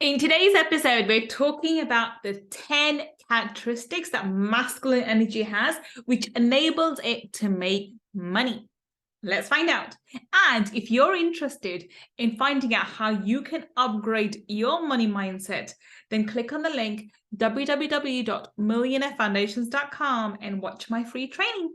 In today's episode, we're talking about the 10 characteristics that masculine energy has, which enables it to make money. Let's find out. And if you're interested in finding out how you can upgrade your money mindset, then click on the link www.millionairefoundations.com and watch my free training.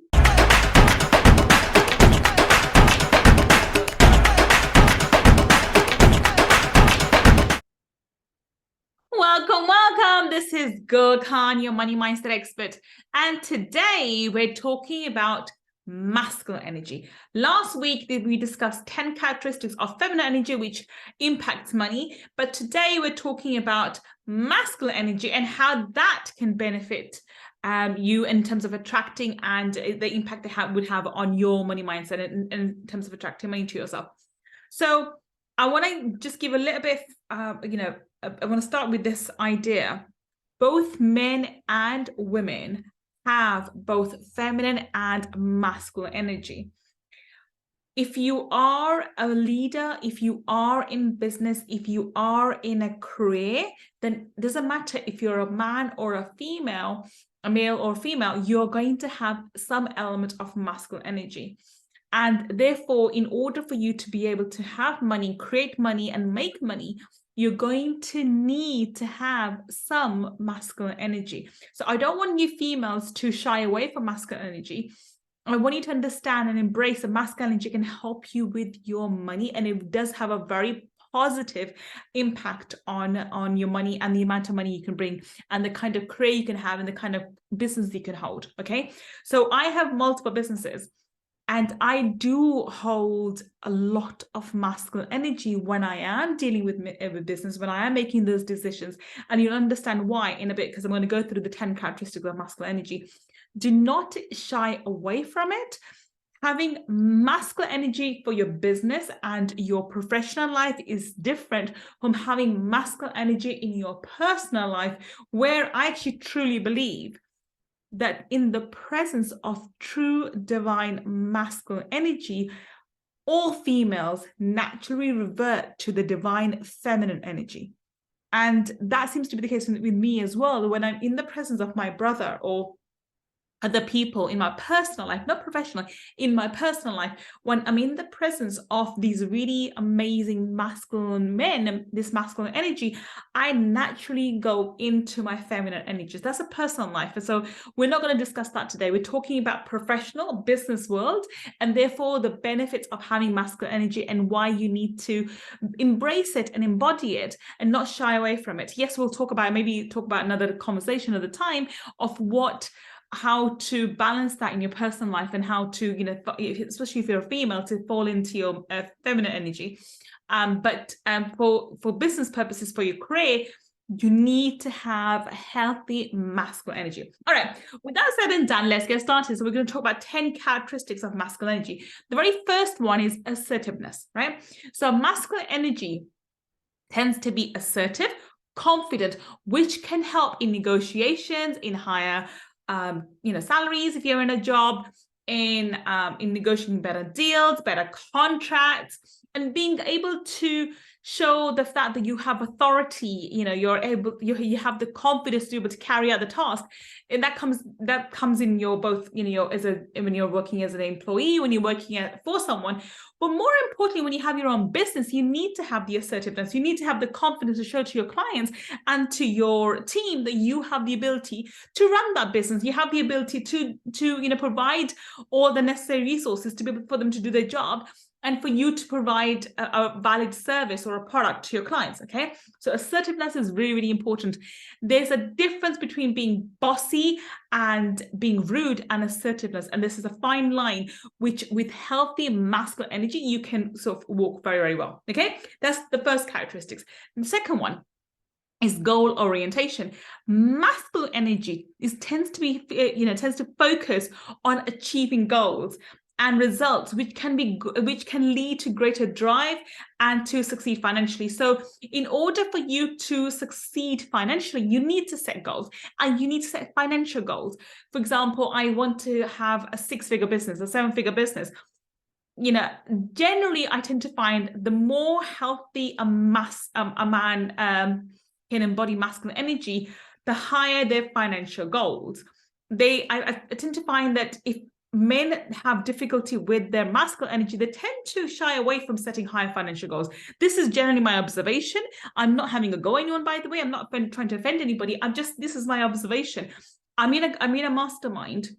Welcome. This is Gull Khan, your money mindset expert. And today we're talking about masculine energy. Last week we discussed 10 characteristics of feminine energy which impacts money, but today we're talking about masculine energy and how that can benefit you in terms of attracting and the impact it would have on your money mindset and in terms of attracting money to yourself. So I want to just give a little bit, I want to start with this idea. Both men and women have both feminine and masculine energy. If you are a leader, if you are in business, if you are in a career, then it doesn't matter if you're a man or a female, a male or female, you're going to have some element of masculine energy. And therefore, in order for you to be able to have money, create money, and make money, you're going to need to have some masculine energy. So I don't want you females to shy away from masculine energy. I want you to understand and embrace that masculine energy can help you with your money, and it does have a very positive impact on your money and the amount of money you can bring and the kind of career you can have and the kind of business you can hold. Okay, so I have multiple businesses. And I do hold a lot of masculine energy when I am dealing with business, when I am making those decisions. And you'll understand why in a bit, because I'm going to go through the 10 characteristics of masculine energy. Do not shy away from it. Having masculine energy for your business and your professional life is different from having masculine energy in your personal life, where I actually truly believe that in the presence of true divine masculine energy, all females naturally revert to the divine feminine energy. And that seems to be the case with me as well. When I'm in the presence of my brother or other people in my personal life, not professional, in my personal life, when I'm in the presence of these really amazing masculine men, this masculine energy, I naturally go into my feminine energies. That's a personal life. And so we're not going to discuss that today. We're talking about professional business world, and therefore the benefits of having masculine energy and why you need to embrace it and embody it and not shy away from it. Yes, we'll talk about another conversation at the time of how to balance that in your personal life and how to, especially if you're a female, to fall into your feminine energy. But for business purposes, for your career, you need to have a healthy masculine energy. All right, with that said and done, let's get started. So we're going to talk about 10 characteristics of masculine energy. The very first one is assertiveness, right? So masculine energy tends to be assertive, confident, which can help in negotiations, in higher salaries if you're in a job, in negotiating better deals, better contracts, and being able to show the fact that you have authority, you have the confidence to be able to carry out the task. And that comes in your both, when you're working as an employee, when you're working for someone. But more importantly, when you have your own business, you need to have the assertiveness. You need to have the confidence to show to your clients and to your team that you have the ability to run that business. You have the ability to provide all the necessary resources to be able for them to do their job and for you to provide a valid service or a product to your clients, okay? So assertiveness is really, really important. There's a difference between being bossy and being rude and assertiveness. And this is a fine line, which with healthy masculine energy, you can sort of walk very, very well, okay? That's the first characteristics. And the second one is goal orientation. Masculine energy tends to focus on achieving goals and results, which can lead to greater drive and to succeed financially. So in order for you to succeed financially, you need to set goals and you need to set financial goals. For example, I want to have a 6-figure business, a 7-figure business. generally I tend to find the more healthy a man can embody masculine energy, the higher their financial goals. I tend to find that if men have difficulty with their masculine energy, they tend to shy away from setting higher financial goals. This is generally my observation. I'm not having a go at anyone, by the way. I'm not trying to offend anybody. This is my observation. I'm in a mastermind,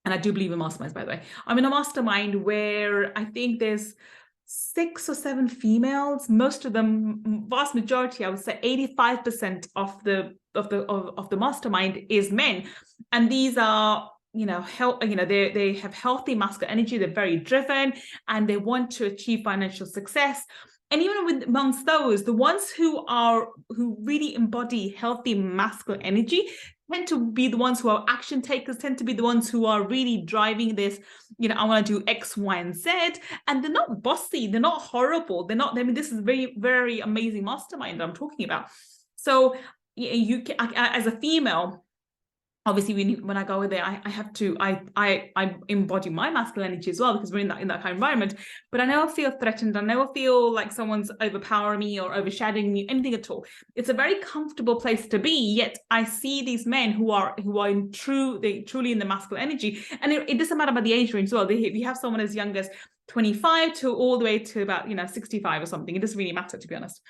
and I do believe in masterminds, by the way. I'm in a mastermind where I think there's 6 or 7 females. Most of them, vast majority, I would say 85% of the mastermind is men, and these are they have healthy masculine energy. They're very driven, and they want to achieve financial success. And even amongst those, the ones who really embody healthy masculine energy tend to be the ones who are action takers, tend to be the ones who are really driving this, I want to do X, Y, and Z. And they're not bossy, they're not horrible, this is very, very amazing mastermind that I'm talking about. So you can, as a female, obviously when I go there, I embody my masculine energy as well, because we're in that kind of environment. But I never feel threatened. I never feel like someone's overpowering me or overshadowing me, anything at all. It's a very comfortable place to be. Yet I see these men who are truly in the masculine energy, and it doesn't matter about the age range as well. If you have someone as young as 25 to all the way to about 65 or something, it doesn't really matter, to be honest.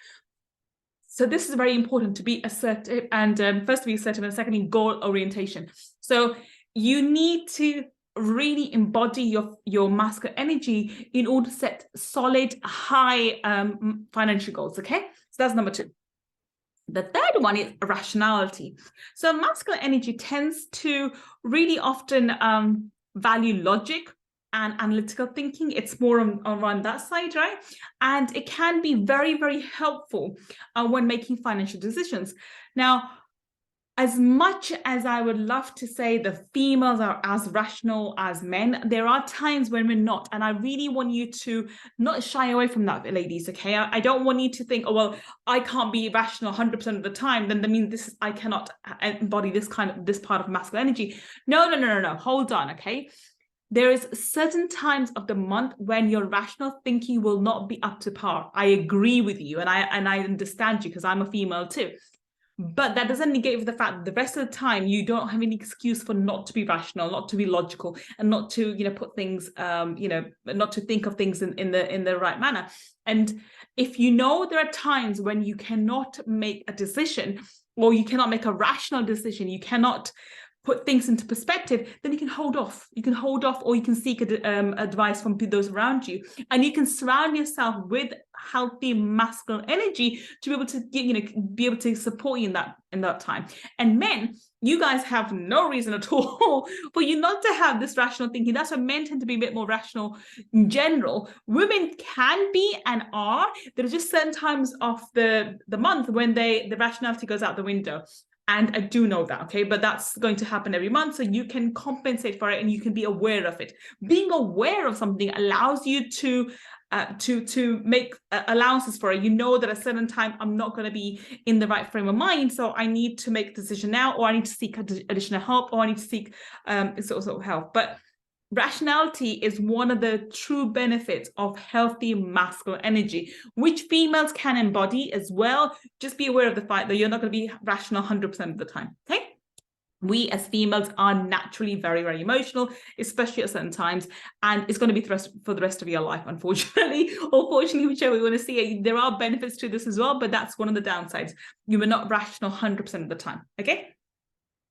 So this is very important, to be assertive, and first to be assertive, and secondly, goal orientation. So you need to really embody your masculine energy in order to set solid, high financial goals. Okay, so that's number 2. The third one is rationality. So masculine energy tends to really often value logic and analytical thinking. It's more around that side, right? And it can be very, very helpful when making financial decisions. Now, as much as I would love to say the females are as rational as men, there are times when we're not. And I really want you to not shy away from that, ladies, okay? I don't want you to think, oh, well, I can't be rational 100% of the time. Then that means I cannot embody this part of masculine energy. No. Hold on, okay? There is certain times of the month when your rational thinking will not be up to par. I agree with you, and I understand you, because I'm a female too. But that doesn't negate the fact that the rest of the time you don't have any excuse for not to be rational, not to be logical, and not to put things not to think of things in the right manner. And if there are times when you cannot make a decision, or you cannot make a rational decision, you cannot put things into perspective, then you can hold off. Or you can seek advice from those around you, and you can surround yourself with healthy masculine energy to be able to support you in that time. And men, you guys have no reason at all for you not to have this rational thinking. That's why men tend to be a bit more rational in general. Women can be and are. There are just certain times of the month when the rationality goes out the window. And I do know that, okay? But that's going to happen every month, so you can compensate for it, and you can be aware of it. Being aware of something allows you to make allowances for it. That at a certain time, I'm not going to be in the right frame of mind, so I need to make a decision now, or I need to seek additional help, or I need to seek sort of help. But rationality is one of the true benefits of healthy masculine energy, which females can embody as well. Just be aware of the fact that you're not going to be rational 100% of the time, okay? We as females are naturally very, very emotional, especially at certain times, and it's going to be for the rest of your life, unfortunately, or fortunately, whichever we want to see it. There are benefits to this as well, but that's one of the downsides. You are not rational 100% of the time, okay?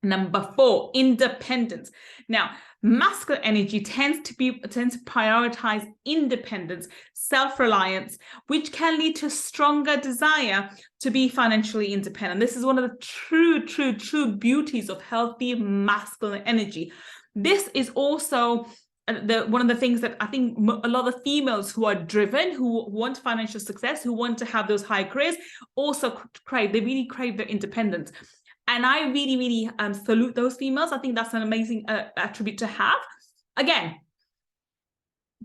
Number 4, independence. Now, masculine energy tends to prioritize independence, self-reliance, which can lead to stronger desire to be financially independent. This is one of the true beauties of healthy masculine energy. This is also one of the things that I think a lot of females who are driven, who want financial success, who want to have those high careers, also crave. They really crave their independence. And I really, really salute those females. I think that's an amazing attribute to have. Again,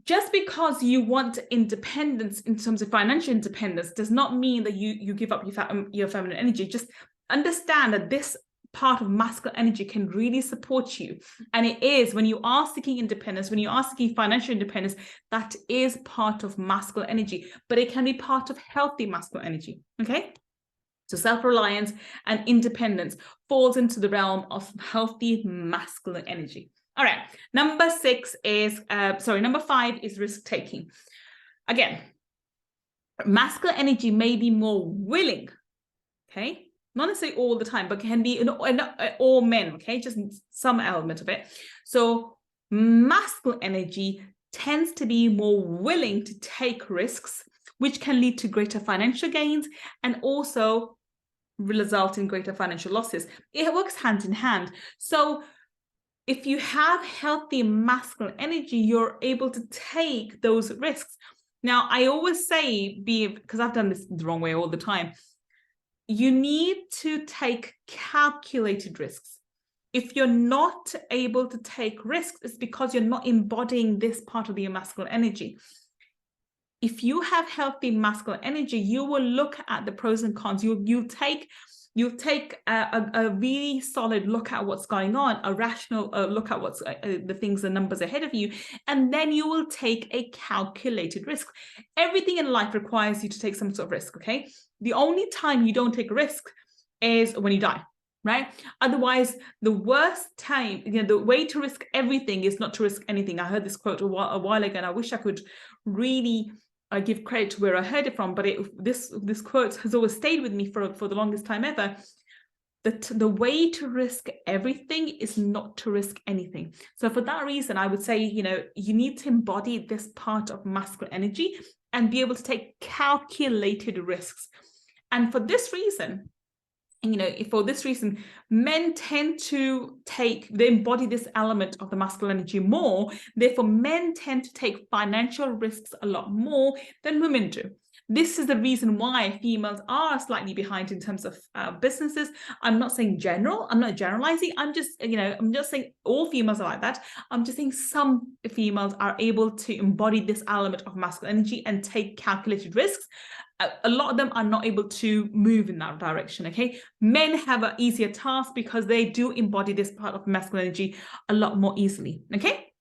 just because you want independence in terms of financial independence does not mean that you give up your feminine energy. Just understand that this part of masculine energy can really support you. And it is, when you are seeking independence, when you are seeking financial independence, that is part of masculine energy, but it can be part of healthy masculine energy, okay? So self-reliance and independence falls into the realm of healthy masculine energy. All right, number 5 is risk-taking. Again, masculine energy may be more willing, okay? Not necessarily all the time, but can be in all men, okay? Just some element of it. So masculine energy tends to be more willing to take risks, which can lead to greater financial gains and also result in greater financial losses. It works hand in hand. So if you have healthy masculine energy, you're able to take those risks. Now, I always say, because I've done this the wrong way all the time, you need to take calculated risks. If you're not able to take risks, it's because you're not embodying this part of your masculine energy. If you have healthy masculine energy, you will look at the pros and cons. You'll take a really solid look at what's going on, a rational look at what's the things, the numbers ahead of you, and then you will take a calculated risk. Everything in life requires you to take some sort of risk, okay? The only time you don't take a risk is when you die, right? Otherwise, the worst time, the way to risk everything is not to risk anything. I heard this quote a while ago, and I wish I could really give credit to where I heard it from, but this quote has always stayed with me for the longest time ever. The way to risk everything is not to risk anything. So for that reason, I would say, you need to embody this part of masculine energy and be able to take calculated risks. And for this reason, men tend to they embody this element of the masculine energy more. Therefore, men tend to take financial risks a lot more than women do. This is the reason why females are slightly behind in terms of businesses. I'm not saying general. I'm not generalizing. I'm just saying all females are like that. I'm just saying some females are able to embody this element of masculine energy and take calculated risks. A lot of them are not able to move in that direction, okay? Men have an easier task because they do embody this part of masculine energy a lot more easily, okay?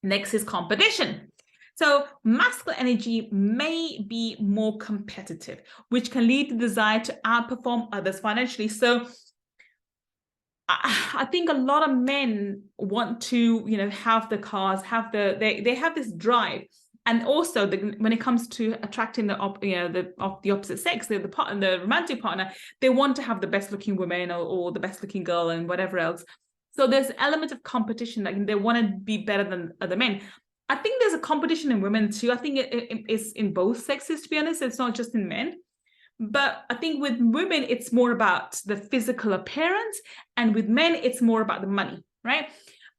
Next is competition. So masculine energy may be more competitive, which can lead to the desire to outperform others financially. So I think a lot of men want to, have the cars, they have this drive. And also, when it comes to attracting the opposite sex, the romantic partner, they want to have the best looking woman or the best looking girl and whatever else. So there's an element of competition, like they want to be better than other men. I think there's a competition in women too. I think it's in both sexes, to be honest. It's not just in men. But I think with women, it's more about the physical appearance, and with men, it's more about the money, right?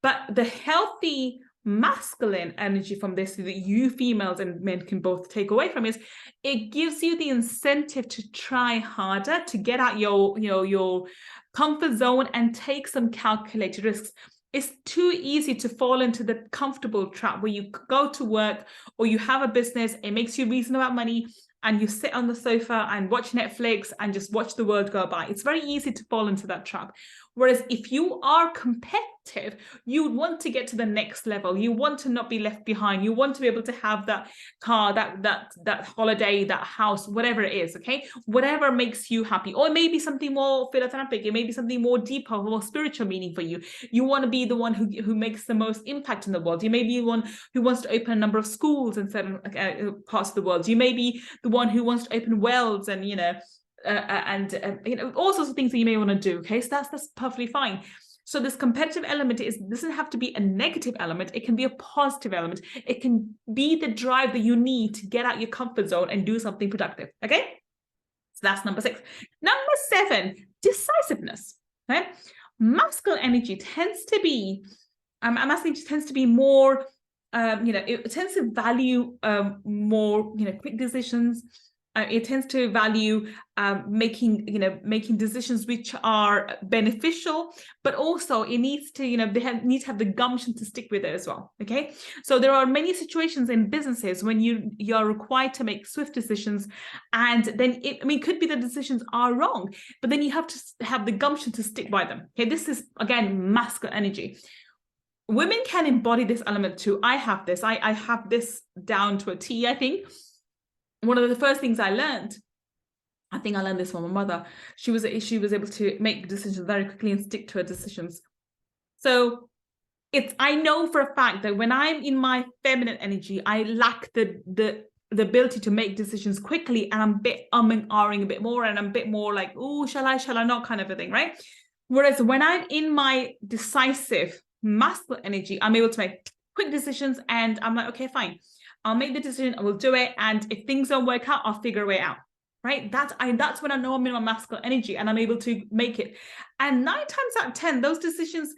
But the healthy masculine energy from this that you females and men can both take away from is it gives you the incentive to try harder, to get out your comfort zone and take some calculated risks. It's too easy to fall into the comfortable trap where you go to work or you have a business, it makes you reason about money, and you sit on the sofa and watch Netflix and just watch the world go by. It's very easy to fall into that trap. Whereas if you are competitive, you want to get to the next level. You want to not be left behind. You want to be able to have that car, that holiday, that house, whatever it is, okay? Whatever makes you happy. Or maybe something more philanthropic. It may be something more deeper, more spiritual meaning for you. You want to be the one who makes the most impact in the world. You may be the one who wants to open a number of schools in certain parts of the world. You may be the one who wants to open wells and, all sorts of things that you may want to do, okay? So that's perfectly fine. So this competitive element doesn't have to be a negative element. It can be a positive element. It can be the drive that you need to get out your comfort zone and do something productive, okay? So that's number 6. Number 7, decisiveness, okay? Masculine energy tends to be, tends to be more, it tends to value more, quick decisions, It tends to value making decisions which are beneficial, but also it needs to, they need to have the gumption to stick with it as well. Okay, so there are many situations in businesses when you're required to make swift decisions, and then it could be the decisions are wrong, but then you have to have the gumption to stick by them. Okay, this is again masculine energy. Women can embody this element too. I have this. I have this down to a T, I think. One of the first things I learned this from my mother. She was able to make decisions very quickly and stick to her decisions. So I know for a fact that when I'm in my feminine energy, I lack the ability to make decisions quickly, and I'm a bit umming, ahhing a bit more, and I'm a bit more like, oh, shall I not kind of a thing, right? Whereas when I'm in my decisive masculine energy, I'm able to make quick decisions, and I'm like, okay, fine. I'll make the decision, I will do it. And if things don't work out, I'll figure a way out, right? That's when I know I'm in my masculine energy and I'm able to make it. And 9 times out of 10, those decisions,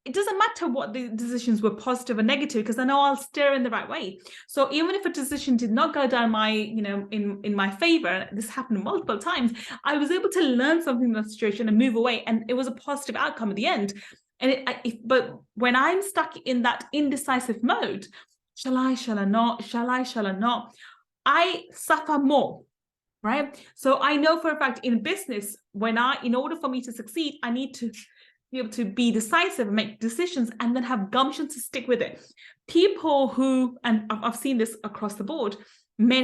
it doesn't matter what the decisions were, positive or negative, because I know I'll steer in the right way. So even if a decision did not go down my, in my favor, this happened multiple times, I was able to learn something in that situation and move away. And it was a positive outcome at the end. But when I'm stuck in that indecisive mode, shall I not? I suffer more, right? So I know for a fact in business, in order for me to succeed, I need to be able to be decisive and make decisions, and then have gumption to stick with it. People who, and I've seen this across the board,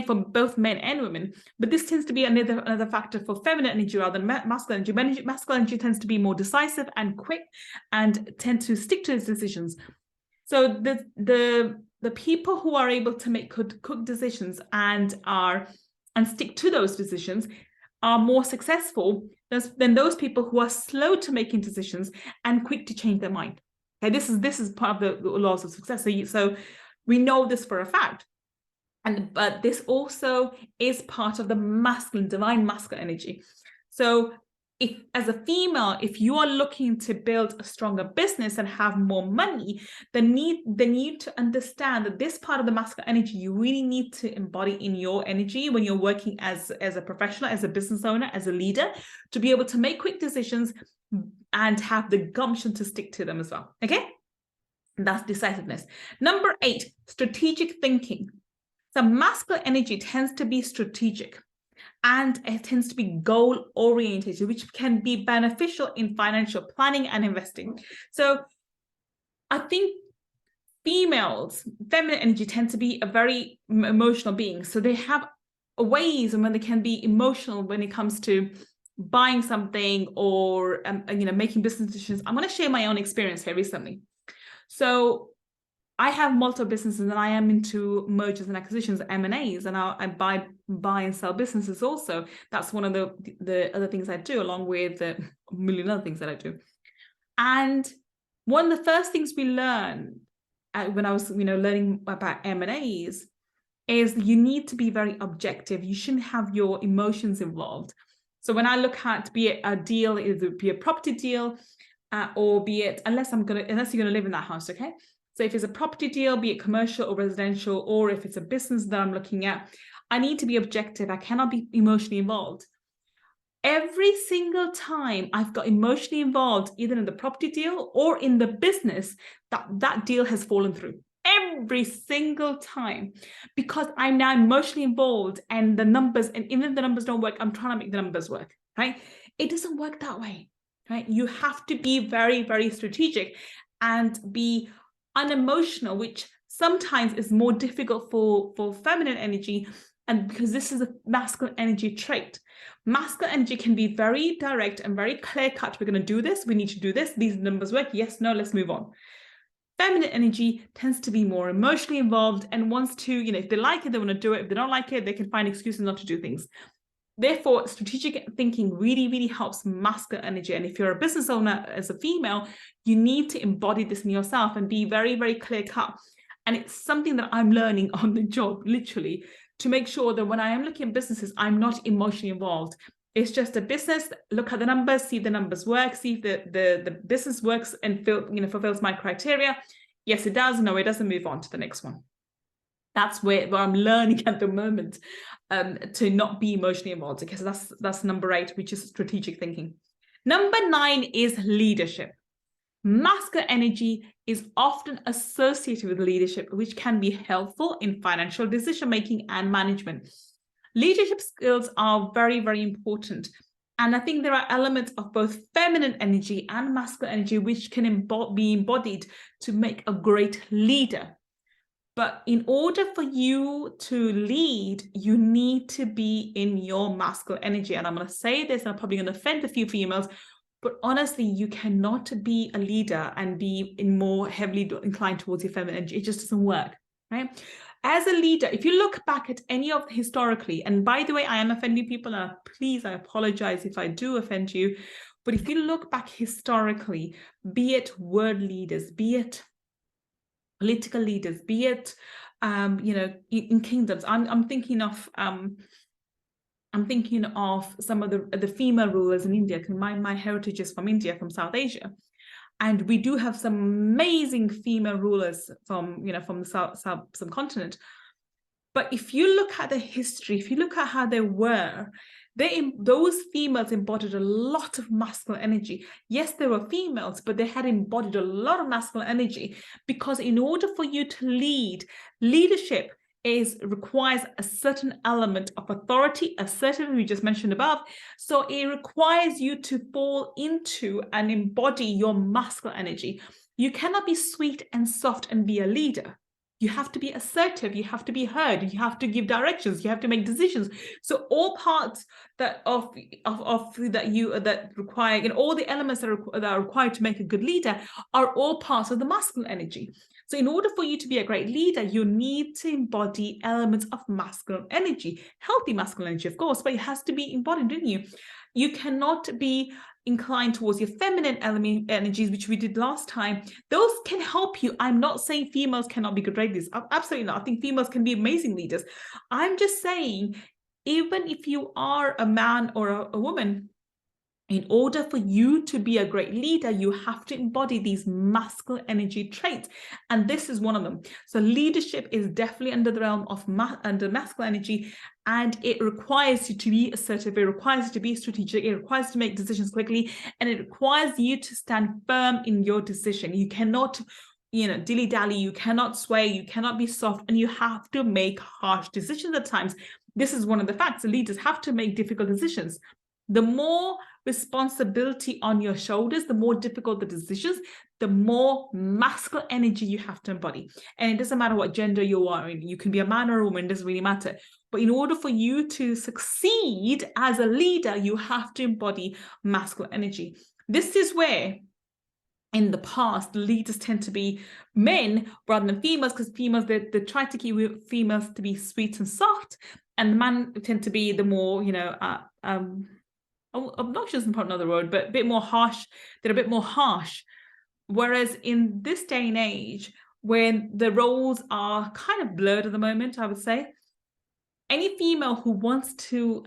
for both men and women, but this tends to be another factor for feminine energy rather than masculine energy. Masculine energy tends to be more decisive and quick and tend to stick to its decisions. So the people who are able to make quick decisions and stick to those decisions are more successful than those people who are slow to making decisions and quick to change their mind. Okay, this is part of the laws of success. So we know this for a fact. But this also is part of the masculine, divine masculine energy. So if, as a female, if you are looking to build a stronger business and have more money, the need to understand that this part of the masculine energy you really need to embody in your energy when you're working as a professional, as a business owner, as a leader, to be able to make quick decisions and have the gumption to stick to them as well. Okay, that's decisiveness. Number 8, strategic thinking. So masculine energy tends to be strategic, and it tends to be goal-oriented, which can be beneficial in financial planning and investing. So I think feminine energy tend to be a very emotional being. So they have ways and when they can be emotional when it comes to buying something or making business decisions. I'm going to share my own experience here recently. So I have multiple businesses and I am into mergers and acquisitions, M&As, and I buy and sell businesses also. That's one of the other things I do, along with a million other things that I do. And one of the first things we learn when I was learning about M&As is you need to be very objective. You shouldn't have your emotions involved. So when I look at be it a deal, it would be a property deal, or be it unless you're gonna live in that house, okay? So if it's a property deal, be it commercial or residential, or if it's a business that I'm looking at, I need to be objective. I cannot be emotionally involved. Every single time I've got emotionally involved, either in the property deal or in the business, that deal has fallen through. Every single time, because I'm now emotionally involved, and the numbers, and even if the numbers don't work, I'm trying to make the numbers work, right? It doesn't work that way, right? You have to be very, very strategic and be unemotional, which sometimes is more difficult for feminine energy, and because this is a masculine energy trait. Masculine energy can be very direct and very clear cut. We're going to do this, we need to do this, these numbers work, yes, no, let's move on. Feminine energy tends to be more emotionally involved and wants to, if they like it, they want to do it. If they don't like it, they can find excuses not to do things. Therefore, strategic thinking really, really helps masculine energy. And if you're a business owner as a female, you need to embody this in yourself and be very, very clear cut. And it's something that I'm learning on the job, literally, to make sure that when I am looking at businesses, I'm not emotionally involved. It's just a business, look at the numbers, see if the numbers work, see if the business works and fulfills my criteria. Yes, it does. No, it doesn't. Move on to the next one. That's where I'm learning at the moment, to not be emotionally involved. Okay, so that's number 8, which is strategic thinking. Number 9 is leadership. Masculine energy is often associated with leadership, which can be helpful in financial decision-making and management. Leadership skills are very, very important. And I think there are elements of both feminine energy and masculine energy which can be embodied to make a great leader. But in order for you to lead, you need to be in your masculine energy. And I'm going to say this, and I'm probably going to offend a few females, but honestly, you cannot be a leader and be more heavily inclined towards your feminine energy. It just doesn't work, right? As a leader, if you look back at any of historically, and by the way, I am offending people, and please, I apologize if I do offend you, but if you look back historically, be it world leaders, be it political leaders, be it in kingdoms. I'm thinking of some of the female rulers in India, because my heritage is from India, from South Asia, and we do have some amazing female rulers from the South subcontinent. But if you look at the history, if you look at how they were, those females embodied a lot of masculine energy. Yes, they were females, but they had embodied a lot of masculine energy, because in order for you to leadership requires a certain element of authority, assertive, we just mentioned above. So it requires you to fall into and embody your masculine energy. You cannot be sweet and soft and be a leader. You have to be assertive, you have to be heard, you have to give directions, you have to make decisions. So all parts that require, all the elements that are required to make a good leader are all parts of the masculine energy. So in order for you to be a great leader, you need to embody elements of masculine energy, healthy masculine energy, of course, but it has to be embodied in you. You cannot be inclined towards your feminine energies, which we did last time. Those can help you. I'm not saying females cannot be good leaders. Absolutely not. I think females can be amazing leaders. I'm just saying, even if you are a man or a woman, in order for you to be a great leader, you have to embody these masculine energy traits. And this is one of them. So leadership is definitely under the realm of under masculine energy, and it requires you to be assertive. It requires you to be strategic. It requires you to make decisions quickly, and it requires you to stand firm in your decision. You cannot dilly-dally, you cannot sway, you cannot be soft, and you have to make harsh decisions at times. This is one of the facts. The leaders have to make difficult decisions. The more responsibility on your shoulders, the more difficult the decisions, the more masculine energy you have to embody. And it doesn't matter what gender you are in. You can be a man or a woman, it doesn't really matter. But in order for you to succeed as a leader, you have to embody masculine energy. This is where in the past, leaders tend to be men rather than females, because females, they try to keep females to be sweet and soft, and the men tend to be the more, obnoxious is probably another word, but a bit more harsh. They're a bit more harsh. Whereas in this day and age, when the roles are kind of blurred at the moment, I would say, any female who wants to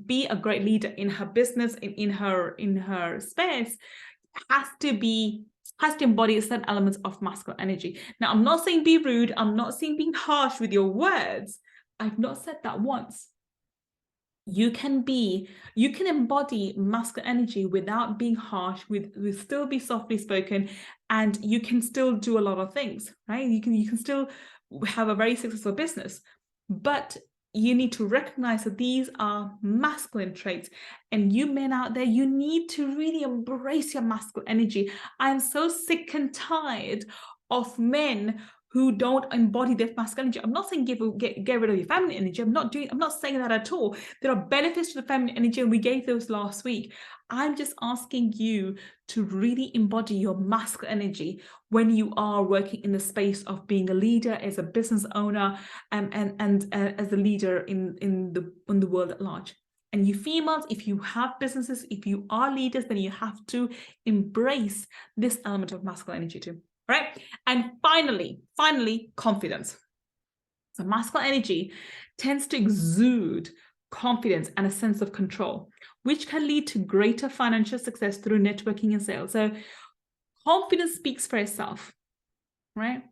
be a great leader in her business, in her space, has to embody certain elements of masculine energy. Now, I'm not saying be rude. I'm not saying being harsh with your words. I've not said that once. You can embody masculine energy without being harsh, with still be softly spoken, and you can still do a lot of things, right? You can still have a very successful business, but you need to recognize that these are masculine traits. And you men out there, you need to really embrace your masculine energy. I'm so sick and tired of men who don't embody their masculine energy. I'm not saying get rid of your feminine energy. I'm not saying that at all. There are benefits to the feminine energy, and we gave those last week. I'm just asking you to really embody your masculine energy when you are working in the space of being a leader, as a business owner, and as a leader in the world at large. And you females, if you have businesses, if you are leaders, then you have to embrace this element of masculine energy too. Right? And finally, confidence. So masculine energy tends to exude confidence and a sense of control, which can lead to greater financial success through networking and sales. So confidence speaks for itself, right?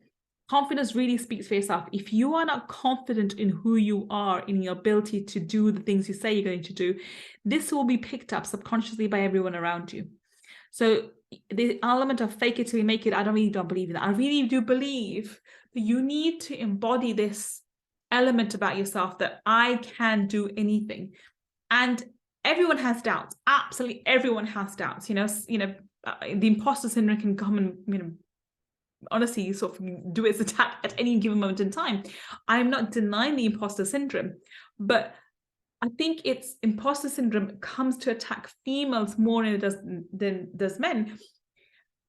confidence really speaks for yourself. If you are not confident in who you are, in your ability to do the things you say you're going to do, this will be picked up subconsciously by everyone around you. So the element of fake it till you make it, I really don't believe in that. I really do believe that you need to embody this element about yourself, that I can do anything. And everyone has doubts. Absolutely everyone has doubts. The imposter syndrome can come and, honestly sort of do its attack at any given moment in time. I'm not denying the imposter syndrome, but I think it's imposter syndrome comes to attack females more than does men.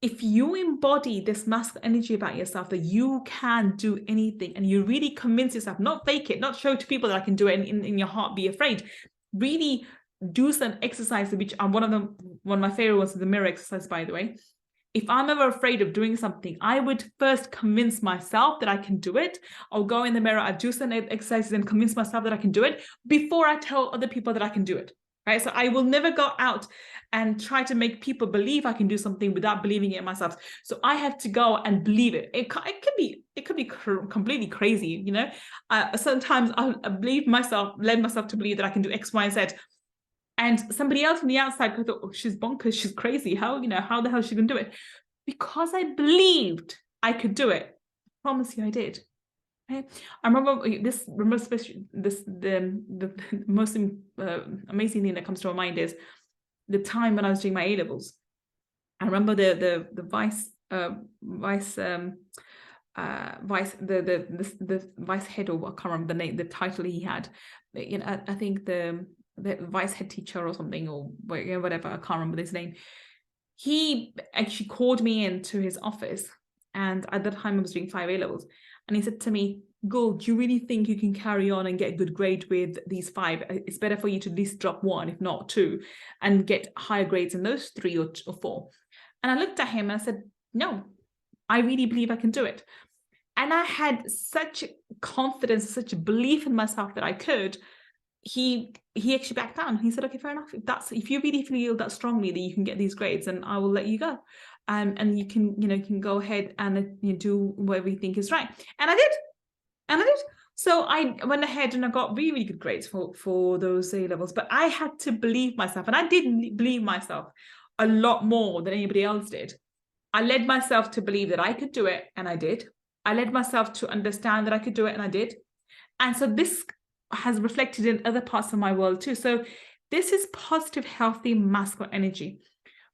If you embody this masculine energy about yourself, that you can do anything, and you really convince yourself, not fake it, not show to people that I can do it, and in your heart be afraid, really do some exercise, which one of my favorite ones is the mirror exercise, by the way. If I'm ever afraid of doing something, I would first convince myself that I can do it. I'll go in the mirror, I'll do some exercises and convince myself that I can do it before I tell other people that I can do it, right? So I will never go out and try to make people believe I can do something without believing it in myself. So I have to go and believe it. It could be completely crazy, sometimes I'll led myself to believe that I can do X, Y, and Z. And somebody else from the outside could thought, oh, she's bonkers, she's crazy. How the hell is she gonna do it? Because I believed I could do it. I promise you I did. Okay? I remember the most amazing thing that comes to my mind is the time when I was doing my A-levels. I remember the vice head, or I can't remember the name, the title he had. I think the vice head teacher or something, or whatever, I can't remember his name. He actually called me into his office, and at that time I was doing 5 A-levels, and he said to me, Gull, do you really think you can carry on and get a good grade with these 5? It's better for you to at least drop 1, if not 2, and get higher grades in those 3 or 4. And I looked at him and I said, no, I really believe I can do it. And I had such confidence, such belief in myself that I could. He actually backed down. He said, okay, fair enough. If you really feel that strongly that you can get these grades, then I will let you go. And you can go ahead and do whatever you think is right. And I did. So I went ahead and I got really, really good grades for those A-levels. But I had to believe myself, and I did believe myself a lot more than anybody else did. I led myself to believe that I could do it, and I did. I led myself to understand that I could do it, and I did. And so this has reflected in other parts of my world too. So this is positive, healthy, masculine energy.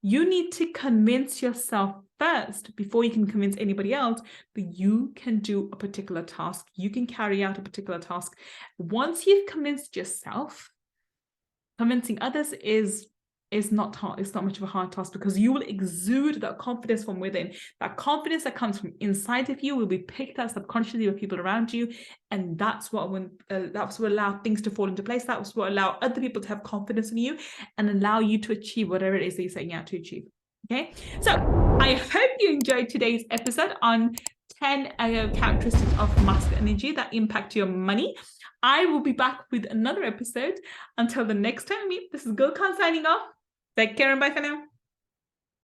You need to convince yourself first before you can convince anybody else that you can do a particular task. You can carry out a particular task. Once you've convinced yourself, convincing others is not hard. It's not much of a hard task, because you will exude that confidence from within. That confidence that comes from inside of you will be picked up subconsciously by people around you, and that's what will allow things to fall into place. That's what allow other people to have confidence in you and allow you to achieve whatever it is that you're setting out to achieve. Okay, so I hope you enjoyed today's episode on 10 characteristics of masculine energy that impact your money. I will be back with another episode. Until the next time we meet, this is Gull Khan signing off. Take care and bye for now.